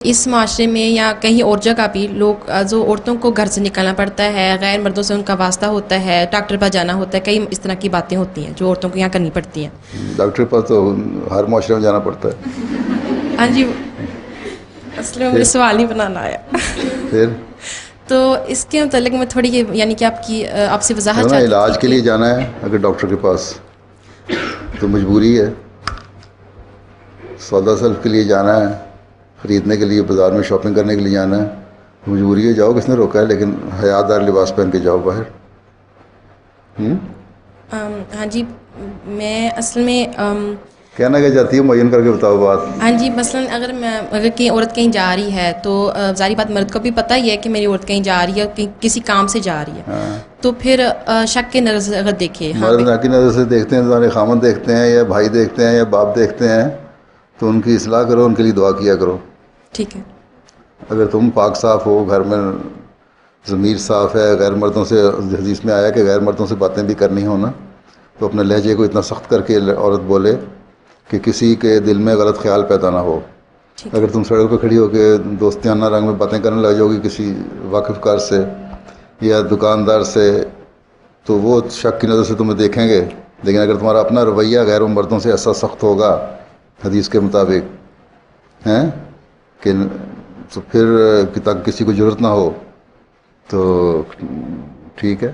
اس معاشرے میں یا کہیں اور جگہ بھی لوگ جو عورتوں کو گھر سے نکلنا پڑتا ہے، غیر مردوں سے ان کا واسطہ ہوتا ہے، ڈاکٹر پاس جانا ہوتا ہے، کئی اس طرح کی باتیں ہوتی ہیں جو عورتوں کو یہاں کرنی پڑتی ہیں. ڈاکٹر کے پاس تو ہر معاشرے میں جانا پڑتا ہے. ہاں جی، اصل میں مجھے سوال ہی بنانا آیا. پھر تو اس کے متعلق میں تھوڑی یعنی کہ آپ سے وضاحت نا چاہتی علاج تھی کے کہ لیے جانا ہے اگر ڈاکٹر کے پاس تو مجبوری ہے. سودا سلف کے لیے جانا ہے، خریدنے کے لیے، بازار میں شاپنگ کرنے کے لیے جانا ہے، مجبوری ہے. جاؤ، کس نے روکا ہے؟ لیکن حیادار لباس پہن کے جاؤ باہر. ہاں جی، میں اصل میں کہنا کیا چاہتی ہے معین کر کے بتاؤ بات. ہاں جی، مثلاً اگر کہیں عورت کہیں جا رہی ہے تو ظاہری بات مرد کو بھی پتہ ہی ہے کہ میری عورت کہیں جا رہی ہے، کہیں کسی کام سے جا رہی ہے، تو پھر شک کے نظر سے اگر دیکھے یہاں پہ، مرد کی نظر سے دیکھتے ہیں، تمہارے خامن دیکھتے ہیں یا بھائی دیکھتے ہیں یا باپ دیکھتے ہیں، تو ان کی اصلاح کرو، ان کے لیے دعا کیا کرو. ٹھیک ہے. اگر تم پاک صاف ہو، گھر میں ضمیر صاف ہے، غیر مردوں سے، حدیث میں آیا کہ غیر مردوں سے باتیں بھی کرنی ہو نا، تو اپنے لہجے کو اتنا سخت کر کے عورت بولے کہ کسی کے دل میں غلط خیال پیدا نہ ہو. ٹھیک ہے. اگر تم سڑک پہ کھڑی ہو کے دوستانہ رنگ میں باتیں کرنے لگ جاؤ گی کسی واقف کار سے یا دکاندار سے، تو وہ شک کی نظر سے تمہیں دیکھیں گے. لیکن اگر تمہارا اپنا رویہ غیر مردوں سے ایسا سخت ہوگا حدیث کے مطابق ہیں کہ تو پھر تاکہ کسی کو ضرورت نہ ہو، تو ٹھیک ہے.